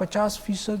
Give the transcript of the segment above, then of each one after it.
50%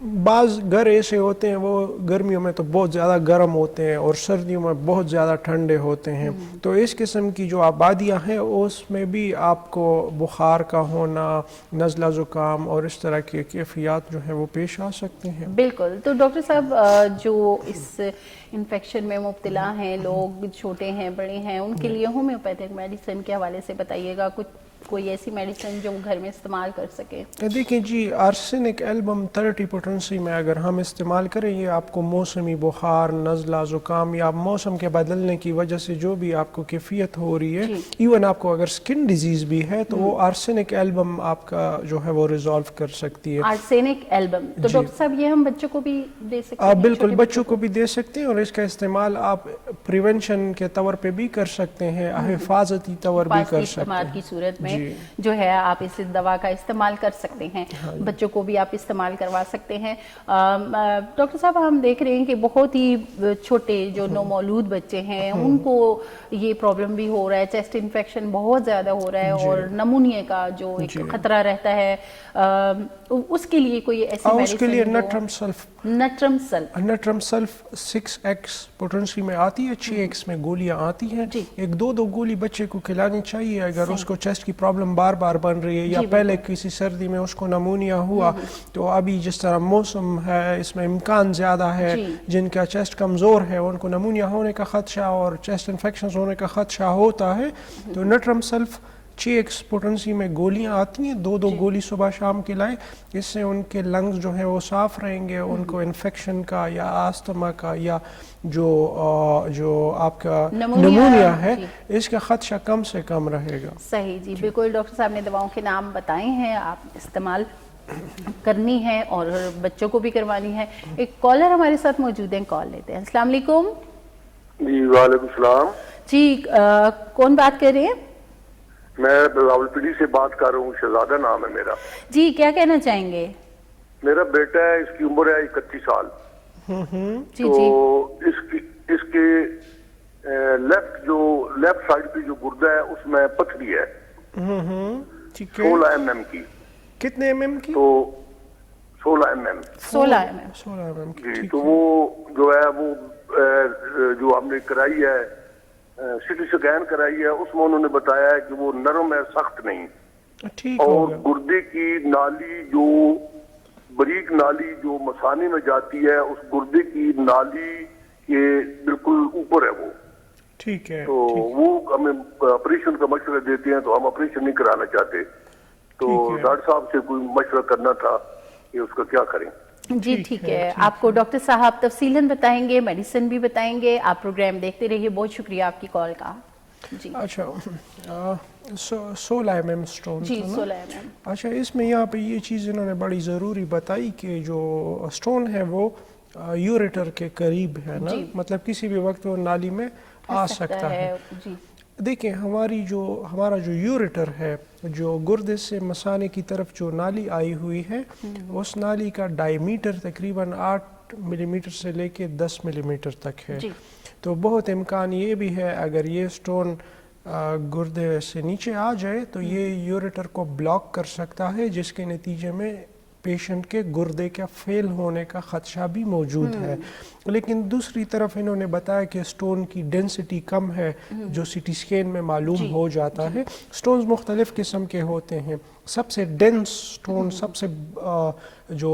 بعض گھر ایسے ہوتے ہیں وہ گرمیوں میں تو بہت زیادہ گرم ہوتے ہیں اور سردیوں میں بہت زیادہ ٹھنڈے ہوتے ہیں، تو اس قسم کی جو آبادیاں ہیں اس میں بھی آپ کو بخار کا ہونا، نزلہ زکام اور اس طرح کی کیفیات جو ہیں وہ پیش آ سکتے ہیں۔ بالکل، تو ڈاکٹر صاحب جو اس انفیکشن میں مبتلا ہیں لوگ، چھوٹے ہیں بڑے ہیں، ان کے لیے ہومیوپیتھک میڈیسن کے حوالے سے بتائیے گا، کوئی ایسی میڈیسن جو گھر میں استعمال کر سکے؟ دیکھیں جی، آرسینک ایلبم 30 پوٹنسی میں اگر ہم استعمال کریں، یہ آپ کو موسمی بخار، نزلہ زکام یا موسم کے بدلنے کی وجہ سے جو بھی آپ کو کیفیت ہو رہی ہے، ایون آپ کو اگر سکن ڈیزیز بھی ہے تو وہ آرسینک ایلبم آپ کا جو ہے وہ ریزالو کر سکتی ہے۔ آرسینک ایلبم، تو ڈاکٹر صاحب یہ ہم بچوں کو بھی دے سکتے ہیں؟ بالکل، بچوں کو بھی دے سکتے ہیں، اور اس کا استعمال آپ پریونشن کے طور پہ بھی کر سکتے ہیں، حفاظتی طور بھی کر سکتے ہیں۔ کی صورت میں جو ہے آپ اس دوا کا استعمال کر سکتے ہیں، بچوں کو بھی آپ استعمال کروا سکتے ہیں۔ ڈاکٹر صاحب ہم دیکھ رہے ہیں کہ بہت ہی چھوٹے جو نومولود بچے ہیں ان کو یہ پرابلم بھی ہو رہا ہے، چیسٹ انفیکشن بہت زیادہ ہو رہا ہے اور نمونیا کا جو ایک خطرہ رہتا ہے، اس کے لیے کوئی ایسی میڈیسن؟ اس کے لیے نٹرم سلف 6x پوٹنسی میں آتی ہے، 6x میں گولیاں آتی ہیں، ایک دو گولی بچے کو کھلانی چاہیے اگر اس کو چیسٹ کی پرابلم بار بار بن رہی ہے، یا پہلے کسی سردی میں اس کو نمونیا ہوا، تو ابھی جس طرح موسم ہے اس میں امکان زیادہ ہے جن کا چیسٹ کمزور ہے ان کو نمونیا ہونے کا خدشہ اور چیسٹ انفیکشن ہونے کا خدشہ ہوتا ہے، تو نٹرم سلف 6x پوٹنسی میں گولیاں آتی ہیں، دو گولی صبح شام کھلائیں، اس سے ان کے لنگز جو ہیں وہ صاف رہیں گے، ان کو انفیکشن کا یا آستما کا یا جو آپ کا نمونیا ہے اس کا خدشہ کم سے کم رہے گا۔ صحیح جی، بالکل ڈاکٹر صاحب نے دواؤں کے نام بتائے ہیں، آپ استعمال کرنی ہے اور بچوں کو بھی کروانی ہے۔ ایک کالر ہمارے ساتھ موجود ہیں، کال لیتے ہیں۔ السلام علیکم۔ جی وعلیکم السلام۔ جی کون بات کر رہے ہیں؟ میں راولپنڈی سے بات کر رہا ہوں، شہزادہ نام ہے میرا۔ جی کیا کہنا چاہیں گے؟ میرا بیٹا ہے، اس کی عمر ہے 31 سال، تو اس کے لیفٹ سائڈ پہ جو گردہ ہے اس میں پتھری ہے 16 mm کی۔ کتنے mm کی؟ تو 16 mm۔ 16 mm جی، تو وہ جو ہے وہ جو ہم نے کرائی ہے سٹی سکین کرائی ہے، اس میں انہوں نے بتایا ہے کہ وہ نرم ہے، سخت نہیں، اور گردے کی نالی جو بریک نالی جو مثانے میں جاتی ہے اس گردے کی نالی کے بالکل اوپر ہے وہ، ٹھیک ہے، تو وہ ہمیں آپریشن کا مشورہ دیتے ہیں، تو ہم آپریشن نہیں کرانا چاہتے، تو ڈاکٹر صاحب سے کوئی مشورہ کرنا تھا کہ اس کا کیا کریں۔ جی ٹھیک ہے، آپ کو ڈاکٹر صاحب تفصیلاً بتائیں گے، میڈیسن بھی بتائیں گے، آپ پروگرام دیکھتے رہیے، بہت شکریہ آپ کی کال کا۔ جی اچھا 16 mm سٹون، جی 16 mm۔ اچھا، اس میں یہاں پہ یہ چیز انہوں نے بڑی ضروری بتائی کہ جو سٹون ہے وہ یوریٹر کے قریب ہے نا، مطلب کسی بھی وقت وہ نالی میں آ سکتا ہے۔ دیکھیں ہمارا جو یوریٹر ہے، جو گردے سے مثانے کی طرف جو نالی آئی ہوئی ہے، اس نالی کا ڈائی میٹر تقریباً 8 ملی میٹر سے لے کے 10 ملی میٹر تک ہے، تو بہت امکان یہ بھی ہے اگر یہ سٹون گردے سے نیچے آ جائے تو یہ یوریٹر کو بلاک کر سکتا ہے، جس کے نتیجے میں پیشنٹ کے گردے کا فیل ہونے کا خدشہ بھی موجود ہے۔ لیکن دوسری طرف انہوں نے بتایا کہ سٹون کی ڈینسٹی کم ہے، جو سی ٹی سکین میں معلوم ہو جاتا ہے۔ سٹونز مختلف قسم کے ہوتے ہیں، سب سے ڈینس سٹون، سب سے جو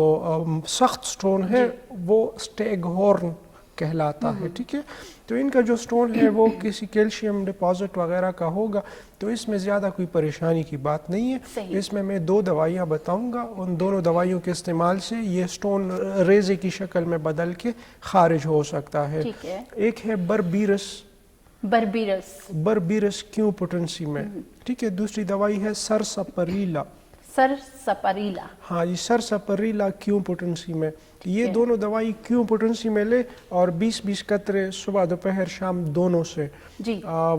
سخت سٹون ہے وہ سٹیگ ہورن کہلاتا ہے، ٹھیک ہے، تو ان کا جو سٹون ہے وہ کسی کیلشیم ڈپازٹ وغیرہ کا ہوگا، تو اس میں زیادہ کوئی پریشانی کی بات نہیں ہے۔ اس میں 2 دوائیاں بتاؤں گا، ان دونوں دوائیوں کے استعمال سے یہ سٹون ریزے کی شکل میں بدل کے خارج ہو سکتا ہے۔ ایک ہے بربیرس کیو پوٹنسی میں، ٹھیک ہے، دوسری دوائی ہے سرسپریلا، ہاں جی، سرسپریلا کیو پوٹنسی میں۔ یہ دونوں دوائی کیو پوٹنسی میں لے اور 20-20 قطرے صبح دوپہر شام دونوں سے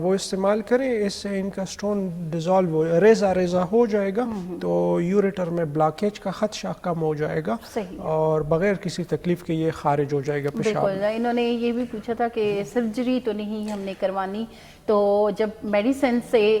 وہ استعمال کریں، اس سے ان کا سٹون ڈیزالو ریزہ ہو جائے گا، تو یوریٹر میں بلاکیج کا خدشہ کم ہو جائے گا اور بغیر کسی تکلیف کے یہ خارج ہو جائے گا پیشاب۔ بالکل، انہوں نے یہ بھی پوچھا تھا کہ سرجری تو نہیں ہم نے کروانی، تو جب میڈیسن سے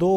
2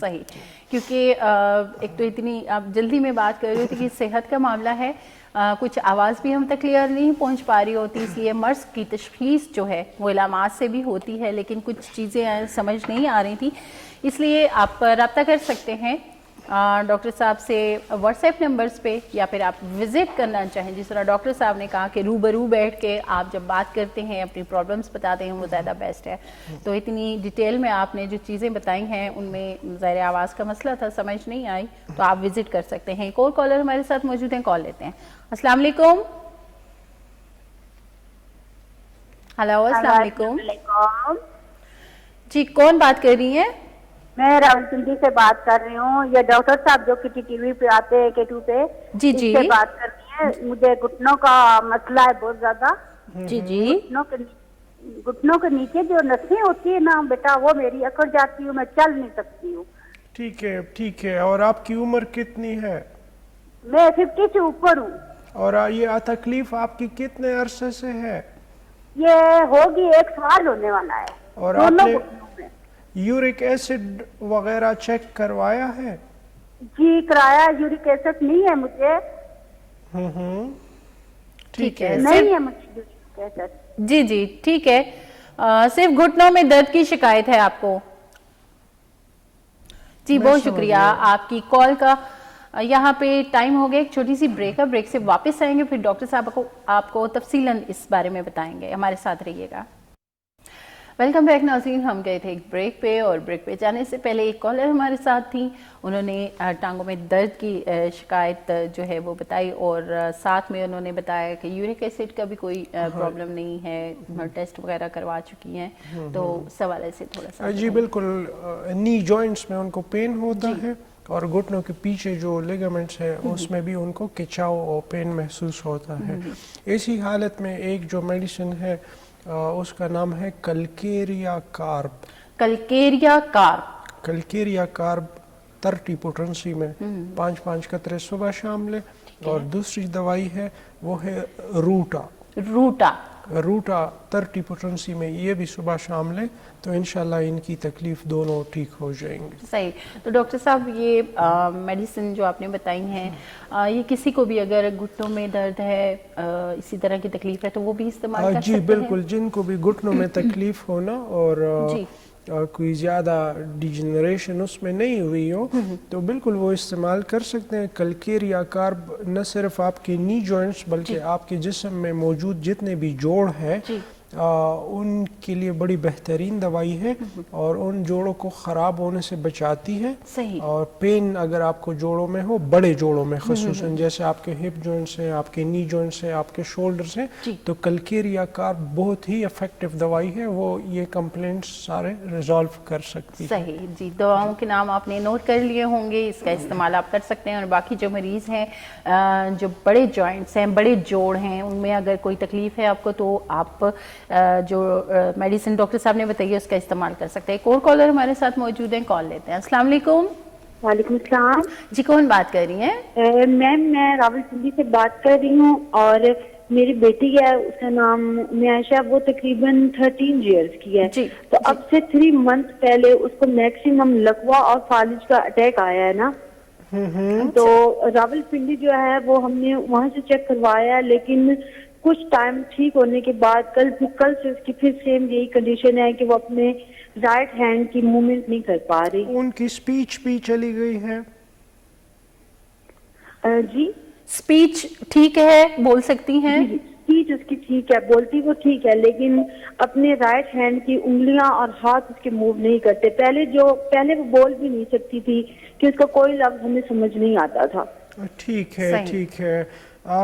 صحیح, کیونکہ ایک تو اتنی آپ جلدی میں بات کر رہی تھی کہ صحت کا معاملہ ہے, کچھ آواز بھی ہم تک کلیئر نہیں پہنچ پا رہی ہوتی, اس لیے مرض کی تشخیص جو ہے وہ علامات سے بھی ہوتی ہے, لیکن کچھ چیزیں سمجھ نہیں آ رہی تھی, اس لیے آپ رابطہ کر سکتے ہیں ڈاکٹر صاحب سے واٹس ایپ نمبرز پہ, یا پھر آپ وزٹ کرنا چاہیں, جس طرح ڈاکٹر صاحب نے کہا کہ روبرو بیٹھ کے آپ جب بات کرتے ہیں اپنی پرابلمس بتاتے ہیں وہ زیادہ بیسٹ ہے. تو اتنی ڈیٹیل میں آپ نے جو چیزیں بتائی ہیں ان میں ظاہر آواز کا مسئلہ تھا, سمجھ نہیں آئی, تو آپ وزٹ کر سکتے ہیں. ایک اور کالر ہمارے ساتھ موجود ہیں, کال لیتے ہیں. السلام علیکم. ہلو, السلام علیکم. جی, کون بات کر رہی ہیں؟ میں راولپنڈی سے بات کر رہی ہوں. یہ ڈاکٹر صاحب جو کسی ٹی وی پہ آتے ہیں K2 پہ, جی اس سے بات کرنی ہے. مجھے گھٹنوں کا مسئلہ ہے بہت زیادہ. جی گھٹنوں کے نیچے جو نسیں ہوتی ہے نا بیٹا, وہ میری اکڑ جاتی ہوں, میں چل نہیں سکتی ہوں. ٹھیک ہے. اور آپ کی عمر کتنی ہے؟ میں 50 سے اوپر ہوں. اور یہ تکلیف آپ کی کتنے عرصے سے ہے؟ یہ ہوگی 1 سال ہونے والا ہے. اور آپ نے یورک ایسڈ وغیرہ چیک کروایا ہے؟ جی کرایا. یورک ایسڈ نہیں ہے مجھے. ٹھیک ہے, نہیں ہے مجھے یورک ایسڈ. جی ٹھیک ہے. صرف گھٹنوں میں درد کی شکایت ہے آپ کو؟ جی, بہت شکریہ آپ کی کال کا. یہاں پہ ٹائم ہو گیا ایک چھوٹی سی بریک ہے, بریک سے واپس آئیں گے, پھر ڈاکٹر صاحب آپ کو تفصیلاً اس بارے میں بتائیں گے. ہمارے ساتھ رہیے گا. ویلکم بیک ناظرین. ہم گئے تھے ایک بریک پہ, اور بریک پہ جانے سے پہلے ایک کالر ہمارے ساتھ تھی, انہوں نے ٹانگوں میں درد کی شکایت جو ہے وہ بتائی, اور ساتھ میں انہوں نے بتایا کہ یورک ایسڈ کا بھی کوئی پرابلم نہیں ہے, ٹیسٹ وغیرہ کروا چکی ہیں, تو اس حوالے سے تھوڑا سا. جی بالکل. نی جوائنٹس میں ان کو پین ہوتا ہے, اور گھٹنوں کے پیچھے جو لیگامنٹس ہیں اس میں بھی ان کو کھچاؤ اور پین محسوس ہوتا ہے. ایسی حالت میں ایک جو میڈیسن ہے اس کا نام ہے کلکیریا کارب. کلکیریا کارب 30 پوٹنسی میں 5 قطرے صبح شام لیں. اور دوسری دوائی ہے وہ ہے روٹا 30 پوٹنسی میں, یہ بھی صبح شام لیں, تو انشاءاللہ ان کی تکلیف دونوں ٹھیک ہو جائیں گے. صحیح. تو ڈاکٹر صاحب یہ میڈیسن جو آپ نے بتائی ہیں, یہ کسی کو بھی اگر گھٹنوں میں درد ہے, اسی طرح کی تکلیف ہے, تو وہ بھی استعمال کر سکتے ہیں؟ جی بالکل. جن کو بھی گھٹنوں میں تکلیف ہونا اور کوئی زیادہ ڈیجنریشن اس میں نہیں ہوئی ہو, تو بالکل وہ استعمال کر سکتے ہیں. کلکیریا کارب نہ صرف آپ کے نی جوائنٹس بلکہ آپ کے جسم میں موجود جتنے بھی جوڑ ہیں ان کے لیے بڑی بہترین دوائی ہے, اور ان جوڑوں کو خراب ہونے سے بچاتی ہے. اور پین اگر آپ کو جوڑوں میں ہو, بڑے جوڑوں میں خصوصاً, جیسے آپ کے ہپ جوائنٹس ہیں, آپ کے نی جوائنٹس ہیں, آپ کے شولڈرز ہیں, تو کلکیریا کارب بہت ہی افیکٹو دوائی ہے, وہ یہ کمپلینٹس سارے ریزالو کر سکتی ہے. صحیح. جی, دواؤں کے نام آپ نے نوٹ کر لیے ہوں گے, اس کا استعمال آپ کر سکتے ہیں. اور باقی جو مریض ہیں جو بڑے جوائنٹس ہیں, بڑے جوڑ ہیں, ان میں اگر کوئی تکلیف ہے آپ کو, تو آپ جو میڈیسن ڈاکٹر صاحب نے بتائی ہے اس کا استعمال کر سکتے ہیں. ایک اور کالر ہمارے ساتھ موجود ہیں, کال لیتے ہیں. السلام علیکم. وعلیکم السلام. جی, کون بات کر رہی ہیں؟ میم میں راولپنڈی سے بات کر رہی ہوں, اور میری بیٹی ہے, اس کا نام عائشہ, وہ تقریباً 13 ایئرس کی ہے. تو اب سے 3 منتھ پہلے اس کو میکسیمم لکوا اور فالج کا اٹیک آیا ہے نا, تو راولپنڈی جو ہے وہ ہم نے وہاں سے چیک کروایا, لیکن کچھ ٹائم ٹھیک ہونے کے بعد کل سے اس کی پھر سیم یہی کنڈیشن ہے کہ وہ اپنے رائٹ ہینڈ کی موومنٹ نہیں کر پا رہی. ان کی سپیچ بھی چلی گئی ہے؟ جی, سپیچ ٹھیک ہے, بول سکتی ہیں؟ جی, سپیچ اس کی ٹھیک ہے, بولتی وہ ٹھیک ہے, لیکن اپنے رائٹ ہینڈ کی انگلیاں اور ہاتھ اس کے موو نہیں کرتے. پہلے وہ بول بھی نہیں سکتی تھی کہ اس کا کوئی لفظ ہمیں سمجھ نہیں آتا تھا. ٹھیک ہے.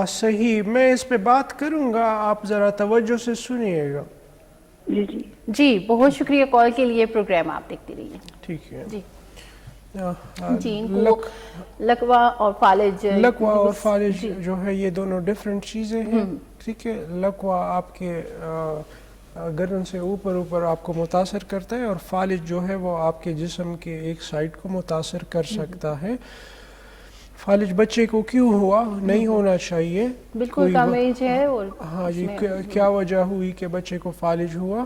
صحیح, میں اس پہ بات کروں گا, آپ ذرا توجہ سے سنیے گا. جی, بہت شکریہ کال کے لیے. پروگرام آپ دیکھتے رہیے. ٹھیک ہے. جی, ان کو لکوا اور فالج جو ہے یہ دونوں ڈیفرنٹ چیزیں ہیں. ٹھیک ہے. لکوا آپ کے گردن سے اوپر آپ کو متاثر کرتا ہے, اور فالج جو ہے وہ آپ کے جسم کے ایک سائڈ کو متاثر کر سکتا ہے. فالج بچے کو کیوں ہوا؟ نہیں ہونا چاہیے, بالکل کم ایج ہے. اور ہاں جی, کیا وجہ ہوئی کہ بچے کو فالج ہوا؟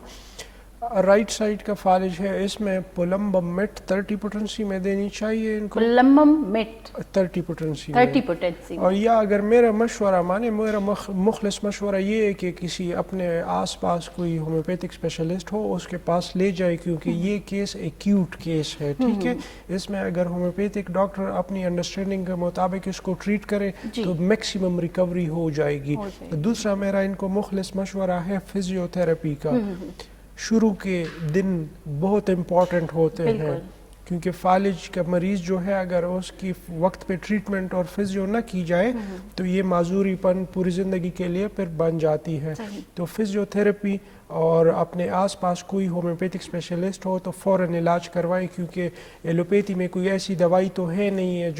رائٹ سائڈ کا فالج ہے، اس میں پولمبم مٹ 30 پوٹنسی میں دینی چاہیے ان کو، پولمبم مٹ 30 پوٹنسی 30 پوٹنسی، اور یا اگر میرا مشورہ مانے، میرا مخلص مشورہ یہ ہے کہ کسی اپنے آس پاس کوئی ہومیوپیتھک اسپیشلسٹ ہو اس کے پاس لے جائے، کیونکہ یہ کیس ایکیوٹ کیس ہے، ٹھیک ہے. اس میں اگر ہومیوپیتھک ڈاکٹر اپنی انڈرسٹینڈنگ کے مطابق اس کو ٹریٹ کرے تو میکسیمم ریکوری ہو جائے گی. دوسرا میرا ان کو مخلص مشورہ ہے فزیو تھراپی کا. شروع کے دن بہت امپورٹنٹ ہوتے ہیں، کیونکہ فالج کا مریض جو ہے اگر اس کی وقت پہ ٹریٹمنٹ اور فزیو نہ کی جائے تو یہ معذوری پن پوری زندگی کے لیے پھر بن جاتی ہے. تو فزیو تھراپی اور اپنے آس پاس کوئی ہومیوپیتھک اسپیشلسٹ ہو تو فوراً علاج کروائیں، کیونکہ ایلوپیتھی میں کوئی ایسی دوائی تو ہے نہیں ہے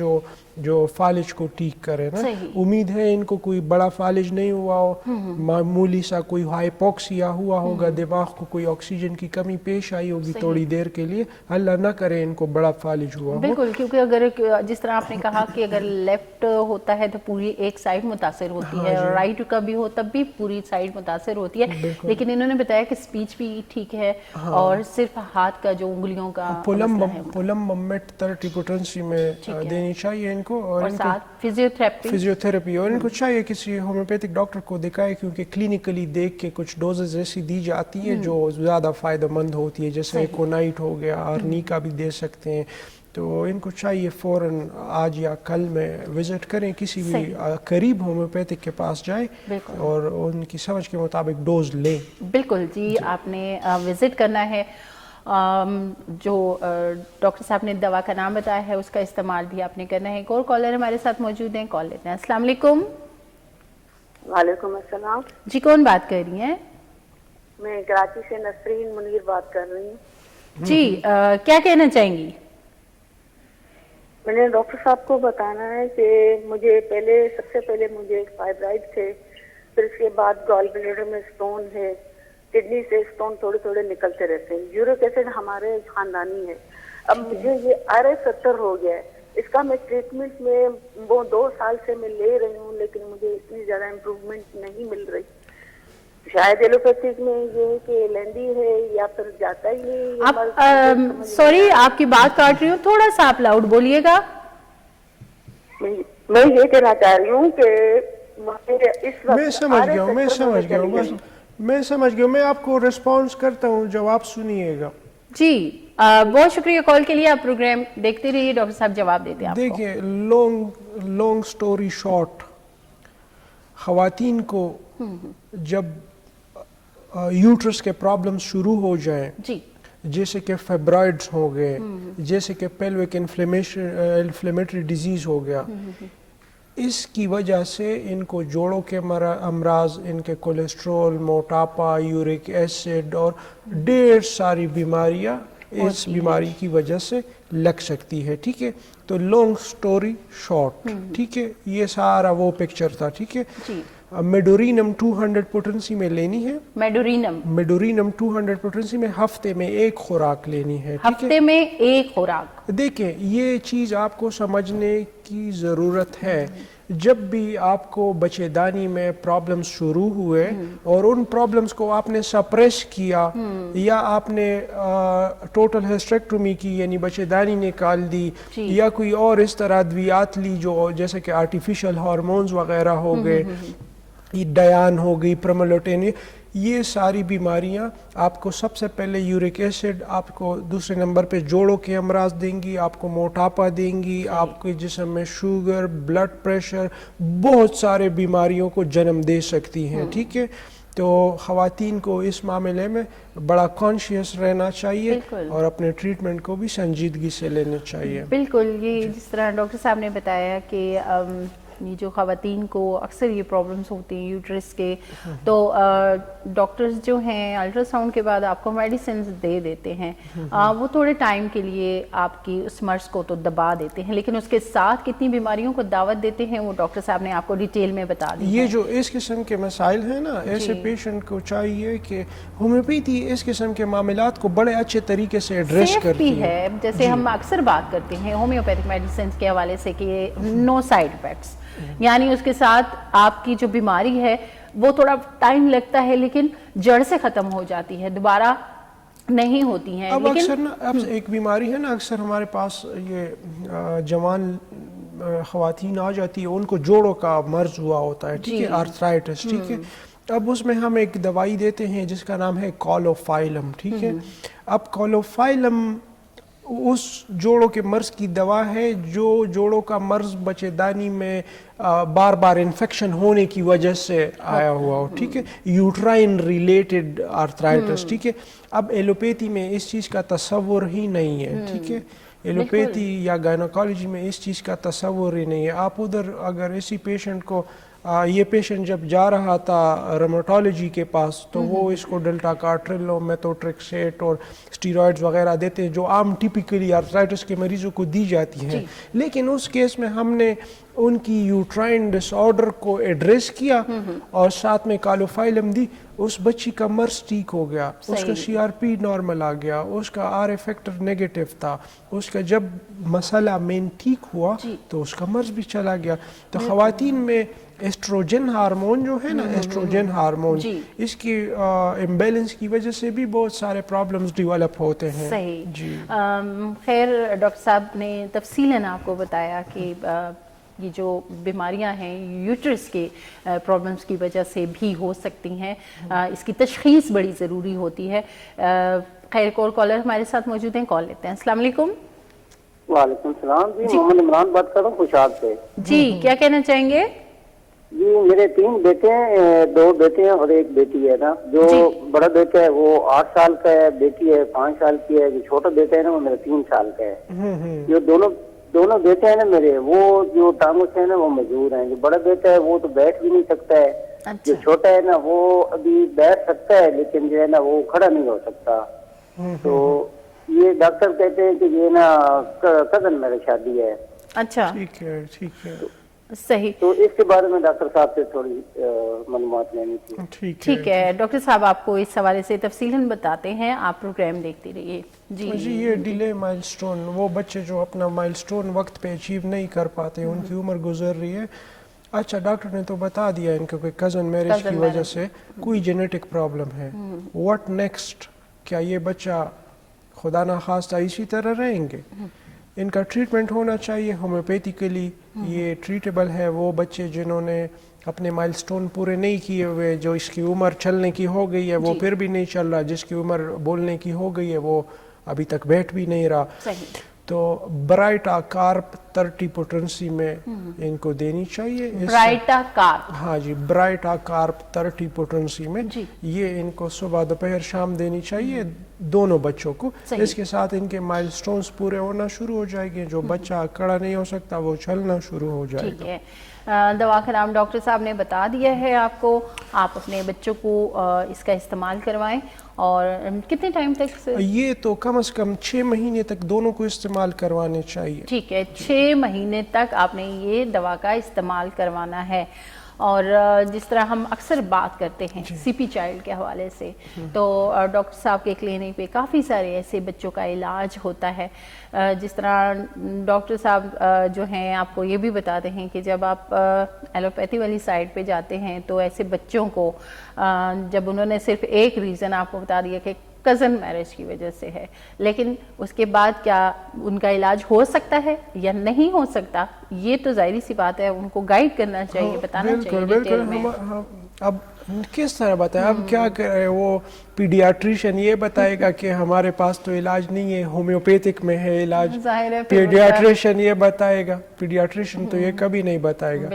جو فالج کو ٹھیک کرے نا. امید ہے ان کو کوئی بڑا فالج نہیں ہوا ہو، معمولی سا کوئی ہائپوکسیا ہوا ہوگا، دماغ کو کوئی آکسیجن کی کمی پیش آئی ہوگی تھوڑی دیر کے لیے، اللہ نہ کرے ان کو بڑا فالج ہوا ہو. بالکل، کیونکہ اگر جس طرح آپ نے کہا کہ اگر لیفٹ ہوتا ہے تو پوری ایک سائڈ متاثر ہوتی ہے، رائٹ کا بھی ہو تب بھی پوری سائڈ متاثر ہوتی ہے. لیکن انہوں نے بتایا کہ سپیچ بھی ٹھیک ہے اور صرف ہاتھ کا جو انگلیوں کا پولمبم مٹ 30 پوٹنسی میں دینی چاہیے ان کو، اور ساتھ فزیو تھراپی. اور ان کو چاہیے کسی ہومیوپیتھک ڈاکٹر کو دکھائے، کیونکہ کلینکلی دیکھ کے کچھ ڈوزز ایسی دی جاتی ہیں جو زیادہ فائدہ مند ہوتی ہے، جیسے ایکونائٹ ہو گیا، آرنیکا بھی دے سکتے ہیں. تو ان کو چاہیے فوراً آج یا کل میں وزٹ کریں، کسی بھی قریب ہومیوپیتھک کے پاس جائیں اور ان کی سمجھ کے مطابق ڈوز لیں. بالکل جی، آپ نے وزٹ کرنا ہے. جو ڈاکٹر صاحب نے دوا کا نام بتایا ہے اس کا استعمال بھی آپ نے کرنا ہے. ایک اور کالر ہمارے ساتھ موجود ہیں، کال لیتے ہیں. السلام علیکم. وعلیکم السلام جی، کون بات کر رہی ہیں؟ میں کراچی سے نسرین منیر بات کر رہی ہوں. جی، کیا کہنا چاہیں گی؟ میں نے ڈاکٹر صاحب کو بتانا ہے کہ مجھے سب سے پہلے مجھے فائبرائڈ تھے، پھر اس کے بعد گال بلیڈر میں اسٹون ہے، کڈنی سے اسٹون تھوڑے تھوڑے نکلتے رہتے ہیں. یورک ایسڈ ہمارے خاندانی ہے. اب مجھے یہ RS 70 ہو گیا ہے. اس کا میں ٹریٹمنٹ میں وہ 2 سال سے میں لے رہی ہوں، لیکن مجھے اتنی زیادہ امپروومنٹ نہیں مل رہی. شاید ایلوپیتھک میں یہ کہ لینڈی ہے یا پھر جاتا ہی نہیں. سوری، آپ کی بات کاٹ رہی ہوں، تھوڑا سا آپ لاؤڈ بولیے گا. میں یہ کہنا چاہ رہی ہوں کہ اس وقت میں سمجھ گیا. میں آپ کو ریسپانس کرتا ہوں، جواب سنیے گا. جی، بہت شکریہ کال کے لیے. آپ پروگرام دیکھتے رہیے، ڈاکٹر صاحب جواب دیتے ہیں. دیکھیں، لانگ سٹوری شارٹ، خواتین کو جب یوٹرس کے پرابلم شروع ہو جائیں، جیسے کہ فیبرائڈز ہو گئے، جیسے کہ پیلوک انفلیمیٹری ڈیزیز ہو گیا، اس کی وجہ سے ان کو جوڑوں کے امراض، ان کے کولیسٹرول، موٹاپا، یورک ایسڈ اور ڈھیر ساری بیماریاں اس بیماری کی وجہ سے لگ سکتی ہے. ٹھیک ہے، تو لانگ سٹوری شارٹ، ٹھیک ہے، یہ سارا وہ پکچر تھا. ٹھیک ہے، میڈورینم 200 پوٹنسی میں لینی ہے. میڈورینم 200 پوٹنسی میں ہفتے میں 1 خوراک لینی ہے. ہفتے میں 1 خوراک. دیکھیں، یہ چیز آپ کو سمجھنے کی ضرورت ہے. جب بھی آپ کو بچے دانی میں پرابلمز شروع ہوئے اور ان پرابلمز کو آپ نے سپریس کیا یا آپ نے ٹوٹل ہسٹریکٹومی کی، یعنی بچے دانی نکال دی، یا کوئی اور اس طرح ادویات لی جو جیسے کہ آرٹیفیشل ہارمونز وغیرہ ہو گئے، ڈیان ہو گئی، پرملوٹین، یہ ساری بیماریاں آپ کو سب سے پہلے یورک ایسڈ، آپ کو دوسرے نمبر پہ جوڑوں کے امراض دیں گی، آپ کو موٹاپا دیں گی، آپ کے جسم میں شوگر، بلڈ پریشر، بہت سارے بیماریوں کو جنم دے سکتی ہیں. ٹھیک ہے، تو خواتین کو اس معاملے میں بڑا کانشیس رہنا چاہیے اور اپنے ٹریٹمنٹ کو بھی سنجیدگی سے لینا چاہیے. بالکل، یہ جس طرح ڈاکٹر صاحب نے بتایا کہ یہ جو خواتین کو اکثر یہ پرابلمس ہوتی ہیں یوٹرس کے، تو ڈاکٹرز جو ہیں الٹرا ساؤنڈ کے بعد آپ کو میڈیسنز دے دیتے ہیں. وہ تھوڑے ٹائم کے لیے آپ کی اس مرض کو تو دبا دیتے ہیں، لیکن اس کے ساتھ کتنی بیماریوں کو دعوت دیتے ہیں وہ ڈاکٹر صاحب نے آپ کو ڈیٹیل میں بتا دی. یہ جو اس قسم کے مسائل ہیں نا، ایسے پیشنٹ کو چاہیے کہ ہومیوپیتھی اس قسم کے معاملات کو بڑے اچھے طریقے سے ایڈریس کرتی ہے. جیسے ہم اکثر بات کرتے ہیں ہومیوپیتھک میڈیسنز کے حوالے سے کہ نو سائیڈ افیکٹس، یعنی اس کے ساتھ آپ کی جو بیماری ہے وہ تھوڑا ٹائم لگتا ہے لیکن جڑ سے ختم ہو جاتی ہے، دوبارہ نہیں ہوتی ہیں. اب اکثر نا اب ایک بیماری ہے نا, اکثر ہمارے پاس یہ جوان خواتین آ جاتی ہے, ان کو جوڑوں کا مرض ہوا ہوتا ہے, ٹھیک ہے, آرتھرائٹس, ٹھیک ہے. اب اس میں ہم ایک دوائی دیتے ہیں جس کا نام ہے کالوفائلم, ٹھیک ہے. اب کالوفائلم اس جوڑوں کے مرض کی دوا ہے جو جوڑوں کا مرض بچے دانی میں بار بار انفیکشن ہونے کی وجہ سے آیا ہوا ہو, ٹھیک ہے, یوٹرائن ریلیٹڈ آرتھرائٹس, ٹھیک ہے. اب ایلوپیتھی میں اس چیز کا تصور ہی نہیں ہے, ٹھیک ہے. ایلوپیتھی یا گائنوکالوجی میں اس چیز کا تصور ہی نہیں ہے. آپ ادھر اگر اسی پیشنٹ کو یہ پیشنٹ جب جا رہا تھا رومیٹالوجی کے پاس تو وہ اس کو ڈیلٹا کارٹریلو, میتھوٹریکسیٹ اور اسٹیرائڈز وغیرہ دیتے ہیں جو عام ٹیپیکلی آرتھرائٹس کے مریضوں کو دی جاتی ہیں. لیکن اس کیس میں ہم نے ان کی یوٹرائن ڈس آرڈر کو ایڈریس کیا اور ساتھ میں کالوفائلم دی. اس بچی کا مرض ٹھیک ہو گیا, اس کا سی آر پی نارمل آ گیا, اس کا آر اے فیکٹر نیگیٹو تھا, اس کا جب مسئلہ مین ٹھیک ہوا تو اس کا مرض بھی چلا گیا. تو خواتین میں ایسٹروجن ہارمون جو ہے نا, ایسٹروجن ہارمون, اس کی امبیلنس کی وجہ سے بھی بہت سارے پرابلمز ڈیولپ ہوتے ہیں. صحیح. جی خیر ڈاکٹر صاحب نے تفصیلاً آپ کو بتایا کہ یہ جو بیماریاں ہیں یوٹرس کے پرابلمس کی وجہ سے بھی ہو سکتی ہیں, اس کی تشخیص بڑی ضروری ہوتی ہے. خیر ایک اور کالر ہمارے ساتھ موجود ہیں, کال لیتے ہیں. السلام علیکم. وعلیکم السلام. جی محمد عمران بات کر رہا ہوں خوشحال سے. جی کیا کہنا چاہیں گے؟ جی میرے 3 بیٹے ہیں, 2 بیٹے ہیں اور 1 بیٹی ہے نا. جو بڑا بیٹا ہے وہ 8 سال کا ہے, بیٹی ہے 5 سال کی ہے. جو چھوٹا بیٹا ہے نا وہ میرا 3 سال کا ہے. جو دونوں بیٹے ہیں نا میرے, وہ جو ٹانگوں سے ہے نا وہ مجبور ہیں. جو بڑا بیٹا ہے وہ تو بیٹھ بھی نہیں سکتا ہے. جو چھوٹا ہے نا وہ ابھی بیٹھ سکتا ہے لیکن جو ہے نا وہ کھڑا نہیں ہو سکتا. تو یہ ڈاکٹر کہتے ہیں کہ یہ نا کزن میرے شادی ہے. اچھا ٹھیک ہے, ٹھیک ہے, صحیح. تو اس کے بارے میں ڈاکٹر صاحب سے تھوڑی معلومات لینی تھی. ٹھیک ہے ڈاکٹر صاحب آپ کو اس حوالے سے تفصیلاً بتاتے ہیں, آپ پروگرام دیکھتے رہیے. جی یہ ڈیلے مائلسٹون, وہ بچے جو اپنا مائلسٹون وقت پہ اچیو نہیں کر پاتے, ان کی عمر گزر رہی ہے. اچھا ڈاکٹر نے تو بتا دیا ان کو کہ کزن میرج کی وجہ سے کوئی جینیٹک پرابلم ہے. What next? کیا یہ بچہ خدا نخواستہ اسی طرح رہیں گے؟ ان کا ٹریٹمنٹ ہونا چاہیے ہومیوپیتھیکلی. یہ ٹریٹیبل ہے. وہ بچے جنہوں نے اپنے مائلسٹون پورے نہیں کیے ہوئے, جو اس کی عمر چلنے کی ہو گئی ہے وہ پھر بھی نہیں چل رہا, جس کی عمر بولنے کی ہو گئی ہے وہ ابھی تک بیٹھ بھی نہیں رہا, تو برائٹا کارپ 30 پوٹنسی میں ان کو دینی چاہیے. برائٹا کارپ, ہاں جی, برائٹا کارپ 30 پوٹنسی میں, یہ ان کو صبح دوپہر شام دینی چاہیے دونوں بچوں کو. اس کے ساتھ ان کے مائلسٹونز پورے ہونا شروع ہو جائیں گے. جو بچہ کھڑا نہیں ہو سکتا وہ چلنا شروع ہو جائے گا. دوا کا نام ڈاکٹر صاحب نے بتا دیا ہے آپ کو. آپ اپنے بچوں کو اس کا استعمال کروائیں. اور کتنے ٹائم تک؟ یہ تو کم از کم 6 مہینے تک دونوں کو استعمال کروانے چاہیے. ٹھیک ہے, 6 مہینے تک آپ نے یہ دوا کا استعمال کروانا ہے. اور جس طرح ہم اکثر بات کرتے ہیں سی پی چائلڈ کے حوالے سے, تو ڈاکٹر صاحب کے کلینک پہ کافی سارے ایسے بچوں کا علاج ہوتا ہے. جس طرح ڈاکٹر صاحب جو ہیں آپ کو یہ بھی بتاتے ہیں کہ جب آپ ایلوپیتھی والی سائڈ پہ جاتے ہیں تو ایسے بچوں کو جب انہوں نے صرف ایک ریزن آپ کو بتا دیا کہ کزن میرج کی وجہ سے ہے, لیکن اس کے بعد کیا ان کا علاج ہو سکتا ہے یا نہیں ہو سکتا, یہ تو ظاہری سی بات ہے, ان کو گائیڈ کرنا چاہیے, بتانا چاہیے ڈیٹیل میں. اب کس طرح بتائیں, اب کیا کرے, وہ پیڈیاٹریشین یہ بتائے گا کہ ہمارے پاس تو علاج نہیں ہے, ہومیوپیتھک میں ہے علاج. پیڈیاٹریشین یہ بتائے گا, پیڈیاٹریشین تو یہ کبھی نہیں بتائے گا.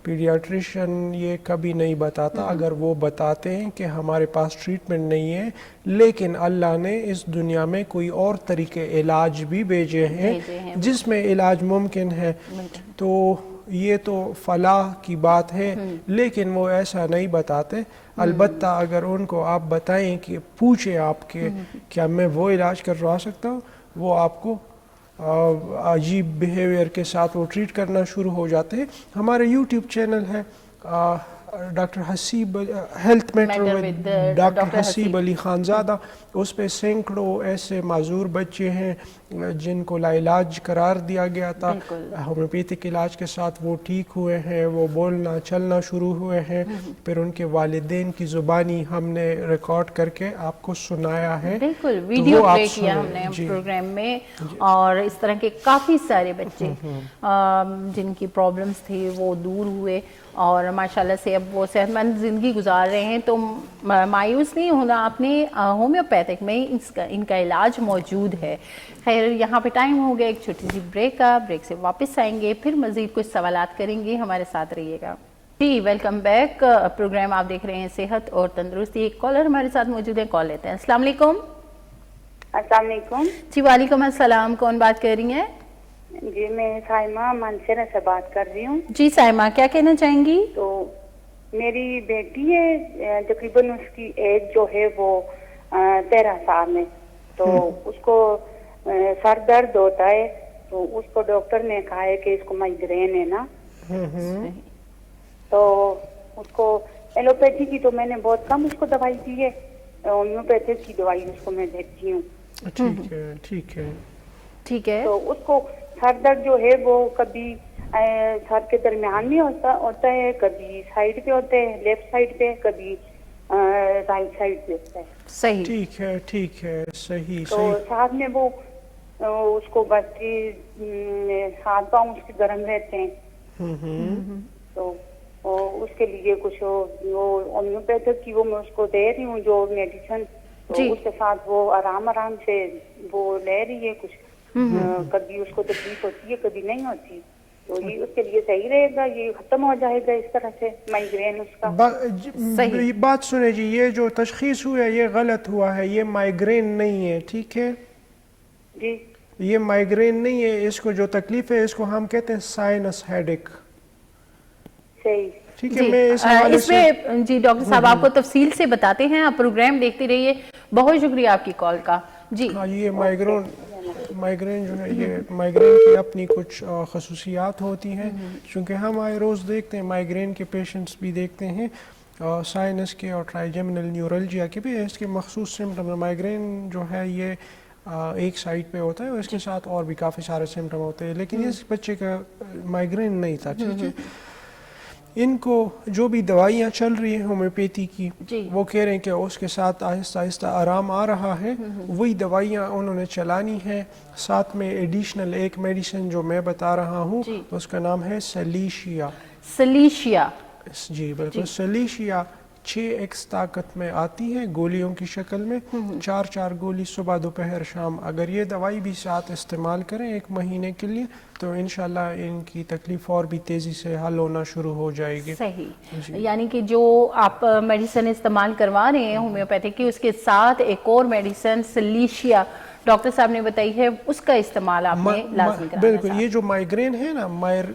پیڈیاٹریشین یہ کبھی نہیں بتاتا. اگر وہ بتاتے ہیں کہ ہمارے پاس ٹریٹمنٹ نہیں ہے لیکن اللہ نے اس دنیا میں کوئی اور طریقے علاج بھی بھیجے ہیں جس میں علاج ممکن ہے, تو یہ تو فلاح کی بات ہے, لیکن وہ ایسا نہیں بتاتے. البتہ اگر ان کو آپ بتائیں کہ پوچھیں آپ کے کیا میں وہ علاج کروا سکتا ہوں, وہ آپ کو عجیب بیہیویئر کے ساتھ وہ ٹریٹ کرنا شروع ہو جاتے ہیں. ہمارے یوٹیوب چینل ہے doctor Haseeb health matter Matter with with doctor Dr. Haseeb Ali Khanzada, اس پہ سینکڑوں ایسے معذور بچے ہیں جن کو لا علاج قرار دیا گیا تھا، ہومیوپیتھک علاج کے ساتھ وہ ٹھیک ہوئے ہیں، وہ بولنا چلنا شروع ہوئے ہیں، پھر ان کے والدین کی زبانی ہم نے ریکارڈ کر کے آپ کو سنایا ہے، بالکل ویڈیو پلے کیا ہم نے پروگرام میں، اور اس طرح کے کافی سارے بچے جن کی پرابلمس تھی وہ دور ہوئے اور ماشاءاللہ سے اب وہ صحت مند زندگی گزار رہے ہیں۔ تو مایوس نہیں ہونا، اپنے ہومیوپیتھک میں ان کا علاج موجود ہے۔ خیر یہاں پہ ٹائم ہو گیا ایک چھوٹی سی بریک کا، بریک سے واپس آئیں گے، پھر مزید کچھ سوالات کریں گے، ہمارے ساتھ رہیے گا۔ جی ویلکم بیک، پروگرام آپ دیکھ رہے ہیں صحت اور تندرستی۔ ایک کالر ہمارے ساتھ موجود ہے، کال لیتے ہیں۔ السلام علیکم۔ السلام علیکم جی وعلیکم السلام، کون بات کر رہی ہیں؟ جی میں سائمہ مانسیرہ سے بات کر رہی ہوں۔ جی سائمہ کیا کہنا چاہیں گی؟ تو میری بیٹی ہے، تقریباً اس کی ایج جو ہے وہ 13 سال ہے، تو اس کو سر درد ہوتا ہے، تو اس کو ڈاکٹر نے کہا ہے کہ اس کو مائگرین ہے نا، تو اس کو ایلوپیتھی کی تو میں نے بہت کم اس کو دوائی دی ہے، ہومیوپیتھی کی دوائی اس کو میں دیتی ہوں۔ ٹھیک ہے ٹھیک ہے ٹھیک ہے۔ تو اس کو سر درد جو ہے وہ کبھی سر کے درمیان میں ہوتا ہے، کبھی سائڈ پہ ہوتا ہے، لیفٹ سائڈ پہ، کبھی رائٹ سائڈ پہ ہوتا ہے۔ صحیح ٹھیک ہے ٹھیک ہے صحیح تو صحیح۔ ساتھ میں وہ اس کو بس ہاتھ پاؤں اس کے گرم رہتے ہیں، تو اس کے لیے کچھ وہ ہومیوپیتھک کی وہ میں اس کو دے رہی ہوں جو میڈیسن، تو اس کے ساتھ وہ آرام سے وہ لے رہی ہے کچھ، کبھی اس کو تکلیف ہوتی ہے کبھی نہیں ہوتی، تو یہ اس کے لیے صحیح رہے گا، یہ ختم ہو جائے گا اس طرح سے مائگرین اس کا؟ بات سنیں جی، یہ جو تشخیص ہوا ہے یہ غلط ہوا ہے، یہ مائگرین نہیں ہے، ٹھیک ہے جی یہ مائگرین نہیں ہے، اس کو جو تکلیف ہے اس کو ہم کہتے ہیں سائنس ہیڈک، صحیح ٹھیک ہے۔ میں اس حوالے سے جی ڈاکٹر صاحب آپ کو تفصیل سے بتاتے ہیں، آپ پروگرام دیکھتے رہیے، بہت شکریہ آپ کی کال کا۔ جی ہاں یہ مائگرین جو ہے، یہ مائگرین کی اپنی کچھ خصوصیات ہوتی ہیں، چونکہ ہم آئے روز دیکھتے ہیں مائگرین کے پیشنٹس بھی دیکھتے ہیں، سائنس کے اور ٹرائیجمنل نیورلجیا کے بھی اس کے مخصوص سمٹم۔ مائگرین جو ہے یہ ایک سائڈ پہ ہوتا ہے اور اس کے ساتھ اور بھی کافی سارے سمٹم ہوتے ہیں، لیکن اس بچے کا مائگرین نہیں تھا، ٹھیک ہے۔ ان کو جو بھی دوائیاں چل رہی ہیں ہومیوپیتھی کی، وہ کہہ رہے ہیں کہ اس کے ساتھ آہستہ آہستہ آرام آ رہا ہے، وہی دوائیاں انہوں نے چلانی ہیں، ساتھ میں ایڈیشنل ایک میڈیسن جو میں بتا رہا ہوں اس کا نام ہے سلیشیا۔ سلیشیا جی بالکل، سلیشیا 6x طاقت میں آتی ہے گولیوں کی شکل میں، 4 گولی صبح دوپہر شام، اگر یہ دوائی بھی ساتھ استعمال کریں 1 مہینے کے لیے تو انشاءاللہ ان کی تکلیف اور بھی تیزی سے حل ہونا شروع ہو جائے گی۔ صحیح، یعنی کہ جو آپ میڈیسن استعمال کروا رہے ہیں ہومیوپیتھی کی، اس کے ساتھ ایک اور میڈیسن سلیشیا ڈاکٹر صاحب نے بتائی ہے، اس کا استعمال آپ نے لازمی کرنا ہے۔ بالکل، یہ جو مائگرین ہے نا،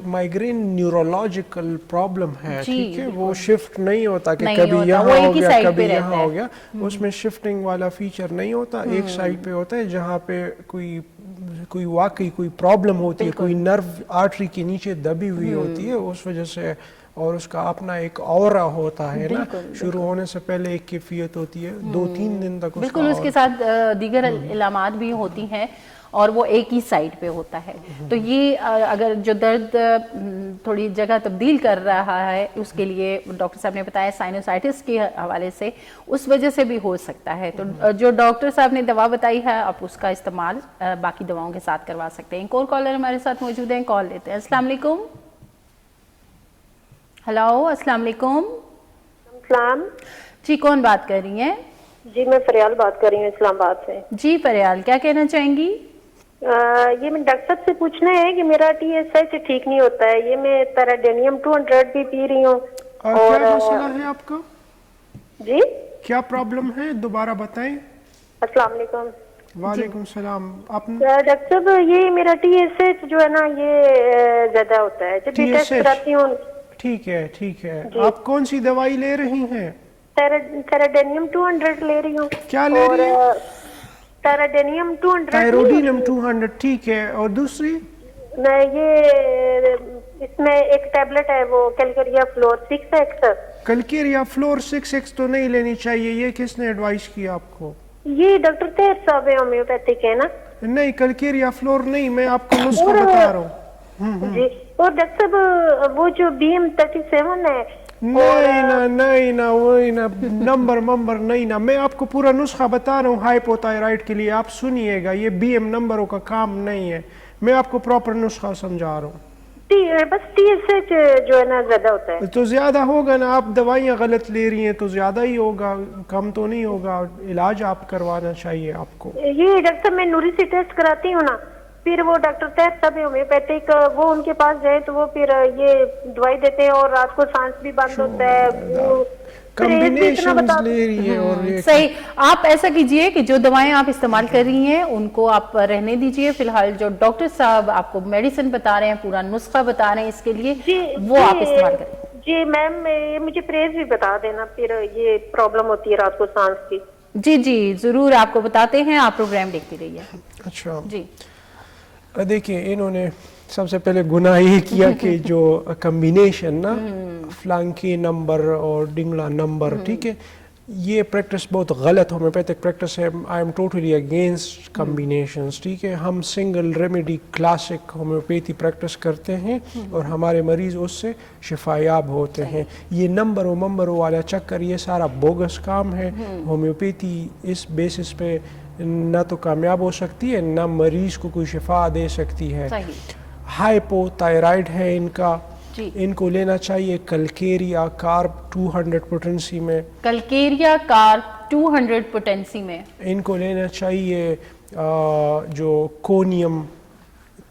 مائگرین نیورولوجیکل پرابلم ہے، ٹھیک ہے، وہ شفٹ نہیں ہوتا کہ کبھی یہاں ہو گیا کبھی یہاں ہو گیا، اس میں شفٹنگ والا فیچر نہیں ہوتا، ایک سائڈ پہ ہوتا ہے جہاں پہ کوئی واقعی کوئی پرابلم ہوتی ہے، کوئی نرو آرٹری کے نیچے دبی ہوئی ہوتی ہے، اس وجہ سے، اور اس کا اپنا ایک اورا ہوتا ہے نا، شروع ہونے سے پہلے ایک کیفیت ہوتی ہے، 2-3 دن تک بالکل، اس کے ساتھ دیگر علامات بھی ہوتی ہیں اور وہ ایک ہی سائڈ پہ ہوتا ہے، تو یہ اگر جو درد تھوڑی جگہ تبدیل کر رہا ہے، اس کے لیے ڈاکٹر صاحب نے بتایا سائنوسائٹس کے حوالے سے اس وجہ سے بھی ہو سکتا ہے، تو جو ڈاکٹر صاحب نے دوا بتائی ہے آپ اس کا استعمال باقی دواؤں کے ساتھ کروا سکتے ہیں۔ ایک اور کالر ہمارے ساتھ موجود ہیں، کال لیتے ہیں۔ السلام علیکم۔ ہلو، السلام علیکم۔ السلام جی کون بات کر رہی ہیں؟ جی میں فریال بات کر رہی ہوں اسلام آباد سے۔ جی فریال، کیا کہنا چاہیں گی؟ یہ میں ڈاکٹر صاحب سے پوچھنا ہے کہ میرا TSH ٹھیک نہیں ہوتا ہے، یہ میں پیراڈینیم 200 بھی پی رہی ہوں۔ اور کیا مسئلہ ہے آپ کا؟ جی کیا پرابلم ہے، دوبارہ بتائیں۔ السلام علیکم۔ وعلیکم السلام۔ ڈاکٹر صاحب یہ میرا TSH جو ہے نا یہ زیادہ ہوتا ہے، جب بھی ٹیسٹ کراتی ہوں۔ ٹھیک ہے ٹھیک ہے، آپ کون سی دوائی لے رہی ہیں؟ پیراڈینیم 200 لے رہی ہوں۔ کیا لے رہی ہیں؟ پیراڈینیم 200۔ تائروڈینم 200، ٹھیک ہے، اور دوسری؟ یہ اس میں ایک ٹیبلٹ ہے وہ کیلکریا فلور 6X. کلکیریا فلور 6X تو نہیں لینی چاہیے. یہ کس نے ایڈوائز کیا آپ کو؟ یہ ڈاکٹر طاہر صاحب ہے, ہومیوپیتھک ہے نا. نہیں, کلکیریا فلور نہیں, میں آپ کو نسخہ بتا رہا ہوں. جی, اور ڈاکٹر صاحب وہ جو BM37 ہے, نہیں نا وہی نا نمبر نہیں نا, میں آپ کو پورا نسخہ بتا رہا ہوں ہائپو تھائرائڈ کے لیے. آپ سنیے گا, یہ BM نمبروں کا کام نہیں ہے, میں آپ کو پراپر نسخہ سمجھا رہا ہوں. بس TSH جو ہے نا زیادہ ہوتا ہے. تو زیادہ ہوگا نا, آپ دوائیاں غلط لے رہی ہیں تو زیادہ ہی ہوگا, کم تو نہیں ہوگا. علاج آپ کروانا چاہیے آپ کو. یہ ڈاکٹر صاحب میں نوری سے ٹیسٹ کراتی ہوں نا, پھر وہ ڈاکٹر طاہر صاحب ہومیوپیتھک, وہ ان کے پاس جائے تو وہ پھر یہ دوائی دیتے ہیں اور رات کو سانس بھی بند ہوتا ہے. وہ کمبینیشنز لے رہی ہے. اور صحیح, آپ ایسا کیجئے کہ جو دوائیں آپ استعمال کر رہی ہیں ان کو آپ رہنے دیجئے. فی الحال جو ڈاکٹر صاحب آپ کو میڈیسن بتا رہے ہیں, پورا نسخہ بتا رہے ہیں اس کے لیے, وہ آپ استعمال کریں. جی میم, مجھے پریز بھی بتا دینا, پھر یہ پرابلم ہوتی ہے رات کو سانس کی. جی ضرور آپ کو بتاتے ہیں, آپ پروگرام دیکھتی رہیے. اچھا جی دیکھیں, انہوں نے سب سے پہلے گناہ یہ کیا کہ جو کمبینیشن نا فلانکی نمبر اور ڈنگلا نمبر, ٹھیک ہے, یہ پریکٹس بہت غلط ہومیوپیتھک پریکٹس ہے. I am totally against combinations, ٹھیک ہے. ہم single remedy classic homeopathy practice کرتے ہیں اور ہمارے مریض اس سے شفا یاب ہوتے ہیں. یہ نمبروں والا چکر, یہ سارا بوگس کام ہے. ہومیوپیتھی اس بیسس پہ نہ تو کامیاب ہو سکتی ہے, نہ مریض کو کوئی شفا دے سکتی ہے. ہائپو تائرائڈ ہے ان کا, ان کو لینا چاہیے کلکیریا کارب 200 پوٹنسی میں. کلکیریا کارب 200 پوٹنسی میں ان کو لینا چاہیے جو کونیم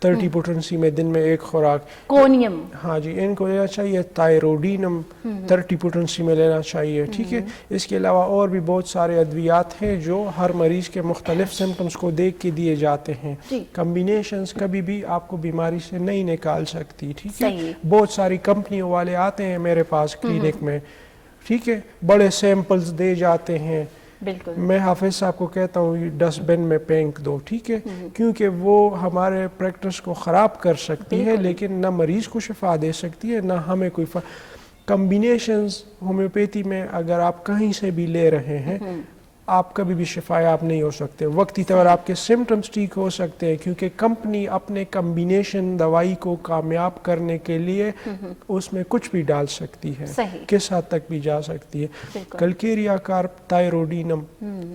30 پوٹنسی میں دن میں ایک خوراک. کونیم, ہاں جی, ان کو لینا چاہیے. تائروڈینم 30 پوٹنسی میں لینا چاہیے, ٹھیک ہے. اس کے علاوہ اور بھی بہت سارے ادویات ہیں جو ہر مریض کے مختلف سمٹمز کو دیکھ کے دیے جاتے ہیں. کمبینیشنز کبھی بھی آپ کو بیماری سے نہیں نکال سکتی, ٹھیک ہے. بہت ساری کمپنیوں والے آتے ہیں میرے پاس کلینک میں, ٹھیک ہے, بڑے سیمپلز دے جاتے ہیں. بالکل, میں حافظ صاحب کو کہتا ہوں ڈسٹ بن میں پھینک دو, ٹھیک ہے, کیونکہ وہ ہمارے پریکٹس کو خراب کر سکتی ہے, لیکن نہ مریض کو شفا دے سکتی ہے, نہ ہمیں کوئی کمبینیشنز ہومیوپیتھی میں اگر آپ کہیں سے بھی لے رہے ہیں, آپ کبھی بھی شفا یاب نہیں ہو سکتے. وقتی طور آپ کے سمٹمز ٹھیک ہو سکتے ہیں, کیونکہ کمپنی اپنے کمبینیشن دوائی کو کامیاب کرنے کے لیے اس میں کچھ بھی ڈال سکتی ہے, کس حد تک بھی جا سکتی ہے. کلکیریا کارب, تائروڈینم,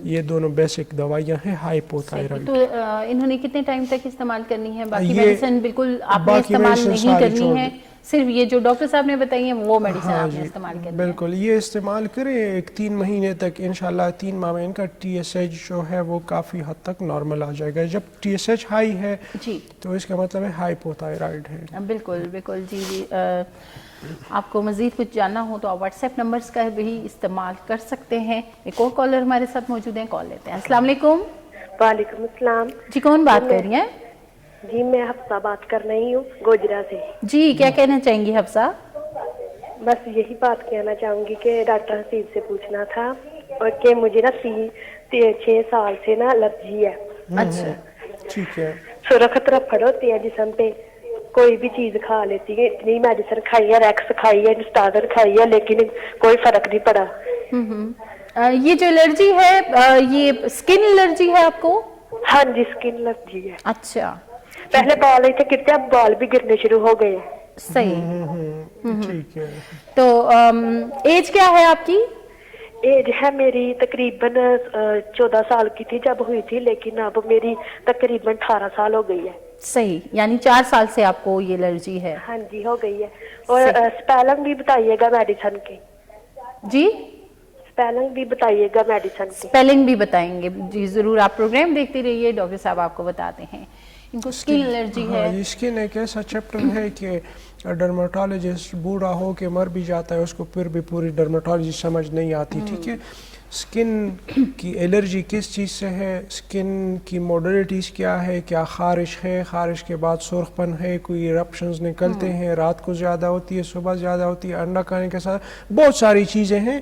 یہ دونوں بیسک دوائیاں ہیں ہائپو تھائرائڈ. تو انہوں نے کتنے ٹائم تک استعمال کرنی ہے؟ باقی میڈیسن بالکل آپ نے استعمال نہیں کرنی ہے, صرف یہ جو ڈاکٹر صاحب نے بتائی ہیں وہ میڈیسن آپ نے استعمال کرنی ہے. بالکل, یہ استعمال کریں ایک 3 مہینے تک, انشاءاللہ 3 ماہ میں ان کا TSH جو ہے وہ کافی حد تک نارمل آ جائے گا. جب TSH ہائی ہے تو اس کا مطلب ہے ہائپو تھائرائڈ ہے. بالکل. جی آپ کو مزید کچھ جاننا ہو تو آپ واٹس ایپ نمبرز کا بھی استعمال کر سکتے ہیں. ایک اور کالر ہمارے ساتھ موجود ہیں, کال لیتے ہیں. السلام علیکم. وعلیکم السلام. جی کون بات کر رہی ہیں؟ جی میں حفصہ بات کر رہی ہوں گوجرا سے. جی کیا کہنا چاہیں گی حفصہ؟ بس یہی بات کہنا چاہوں گی کہ ڈاکٹر حسیب سے پوچھنا تھا اور کہ مجھے نا 6 سال سے نا الرجی ہے. اچھا ٹھیک ہے. سرخت رفڑ ہوتی ہے جسم پہ, کوئی بھی چیز کھا لیتی ہے, اتنی میڈیسن کھائی ہے, ریکس کھائی ہے, اسٹاڈر کھائی ہے, لیکن کوئی فرق نہیں پڑا. یہ جو الرجی ہے یہ اسکن الرجی ہے آپ کو؟ ہاں جی اسکن الرجی ہے. اچھا, پہلے بال ایسے گرتے, اب بال بھی گرنے شروع ہو گئے. صحیح. ٹھیک ہے. تو ایج کیا ہے آپ کی؟ ایج ہے میری تقریباً 14 سال کی تھی جب ہوئی تھی, لیکن اب میری تقریباً 18 سال ہو گئی ہے. صحیح, یعنی 4 سال سے آپ کو یہ الرجی ہے. ہاں جی ہو گئی ہے. اور اسپیلنگ بھی بتائیے گا میڈیسن کی. جی اسپیلنگ بھی بتائیے گا میڈیسن کی. اسپیلنگ بھی بتائیں گے, جی ضرور. آپ پروگرام دیکھتے رہیے, ڈاکٹر صاحب آپ کو بتاتے ہیں. ان کو اسکن الرجی ہے. اسکن ایک ایسا چیپٹر ہے کہ ڈرماٹولوجسٹ بوڑھا ہو کے مر بھی جاتا ہے, اس کو پھر بھی پوری ڈرماٹولوجی سمجھ نہیں آتی, ٹھیک ہے. سکن کی الرجی کس چیز سے ہے, سکن کی موڈلٹیز کیا ہے, کیا خارش ہے, خارش کے بعد سرخ پن ہے, کوئی ایرپشنز نکلتے ہیں, رات کو زیادہ ہوتی ہے, صبح زیادہ ہوتی ہے, انڈا کھانے کے ساتھ, بہت ساری چیزیں ہیں.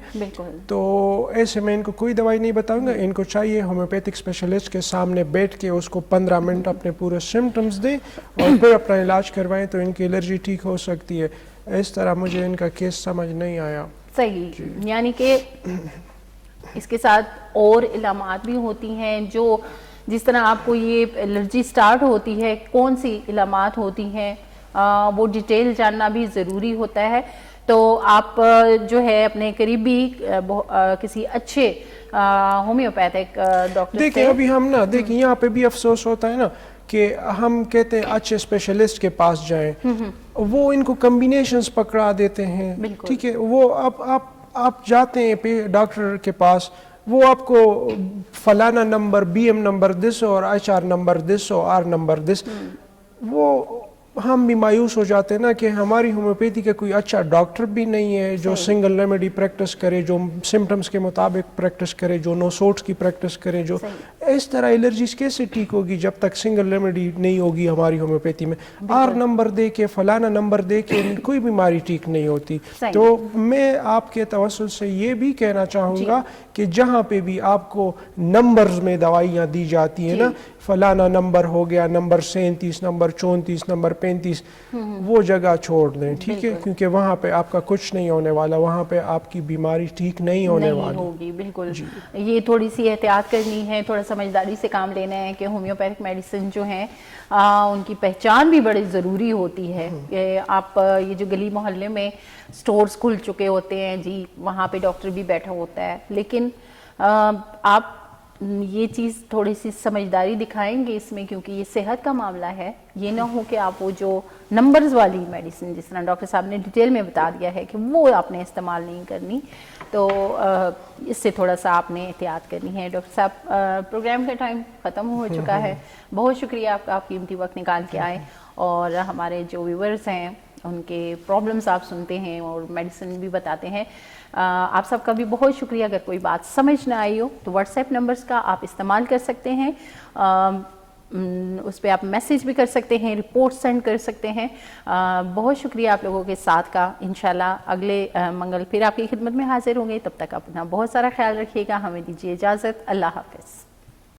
تو ایسے میں ان کو کوئی دوائی نہیں بتاؤں گا. ان کو چاہیے ہومیوپیتھک اسپیشلسٹ کے سامنے بیٹھ کے اس کو 15 منٹ اپنے پورے سمٹمز دیں اور پھر اپنا علاج کروائیں تو ان کی الرجی ٹھیک ہو سکتی ہے. اس طرح مجھے ان کا کیس سمجھ نہیں آیا. صحیح, یعنی کہ اس کے ساتھ اور علامات بھی ہوتی ہیں جو جس طرح آپ کو یہ الرجی سٹارٹ ہوتی ہے, کون سی علامات ہوتی ہیں وہ ڈیٹیل جاننا بھی ضروری ہوتا ہے. تو آپ جو ہے اپنے قریبی کسی اچھے ہومیوپیتھک ڈاکٹر دیکھیں ابھی ہم نا دیکھیں یہاں پہ بھی افسوس ہوتا ہے نا کہ ہم کہتے ہیں اچھے اسپیشلسٹ کے پاس جائیں, وہ ان کو کمبینیشنز پکڑا دیتے ہیں. ٹھیک ہے, وہ آپ جاتے ہیں ڈاکٹر کے پاس, وہ آپ کو فلانا نمبر, بی ایم نمبر دس اور ایچ آر نمبر دس اور آر نمبر دس, وہ ہم بھی مایوس ہو جاتے ہیں نا کہ ہماری ہومیوپیتھی کا کوئی اچھا ڈاکٹر بھی نہیں ہے جو سنگل ریمیڈی پریکٹس کرے, جو سمٹمز کے مطابق پریکٹس کرے, جو نو سوٹس کی پریکٹس کرے. جو اس طرح الرجیز کیسے ٹھیک ہوگی جب تک سنگل ریمیڈی نہیں ہوگی ہماری ہومیوپیتھی میں. آر نمبر دے کے فلانا نمبر دے کے کوئی بیماری ٹھیک نہیں ہوتی. تو میں آپ کے توسل سے یہ بھی کہنا چاہوں گا کہ جہاں پہ بھی آپ کو نمبرز میں دوائیاں دی جاتی ہیں نا, فلانا نمبر ہو گیا, نمبر 37, نمبر 34, نمبر 35, وہ جگہ چھوڑ دیں. ٹھیک ہے, کیونکہ وہاں پہ آپ کا کچھ نہیں ہونے والا, وہاں پہ آپ کی بیماری ٹھیک نہیں ہونے والی ہوگی. بالکل, یہ تھوڑی سی احتیاط کرنی ہے, تھوڑا سمجھداری سے کام لینا ہے کہ ہومیوپیتھک میڈیسن جو ہیں ان کی پہچان بھی بڑی ضروری ہوتی ہے. کہ آپ یہ جو گلی محلے میں سٹورز کھل چکے ہوتے ہیں جی, وہاں پہ ڈاکٹر بھی بیٹھا ہوتا ہے, لیکن آپ یہ چیز تھوڑی سی سمجھداری دکھائیں گے اس میں, کیونکہ یہ صحت کا معاملہ ہے. یہ نہ ہو کہ آپ وہ جو نمبرز والی میڈیسن جس طرح ڈاکٹر صاحب نے ڈیٹیل میں بتا دیا ہے کہ وہ آپ نے استعمال نہیں کرنی, تو اس سے تھوڑا سا آپ نے احتیاط کرنی ہے. ڈاکٹر صاحب پروگرام کا ٹائم ختم ہو چکا ہے. بہت شکریہ آپ کا, آپ قیمتی وقت نکال کے آئے اور ہمارے جو ویورز ہیں ان کے پرابلمز آپ سنتے ہیں اور میڈیسن بھی بتاتے ہیں. آپ سب کا بھی بہت شکریہ. اگر کوئی بات سمجھ نہ آئی ہو تو واٹس ایپ نمبرز کا آپ استعمال کر سکتے ہیں, اس پہ آپ میسیج بھی کر سکتے ہیں, رپورٹ سینڈ کر سکتے ہیں. بہت شکریہ آپ لوگوں کے ساتھ کا. انشاءاللہ اگلے منگل پھر آپ کی خدمت میں حاضر ہوں گے. تب تک اپنا بہت سارا خیال رکھیے گا. ہمیں دیجیے اجازت. اللہ حافظ.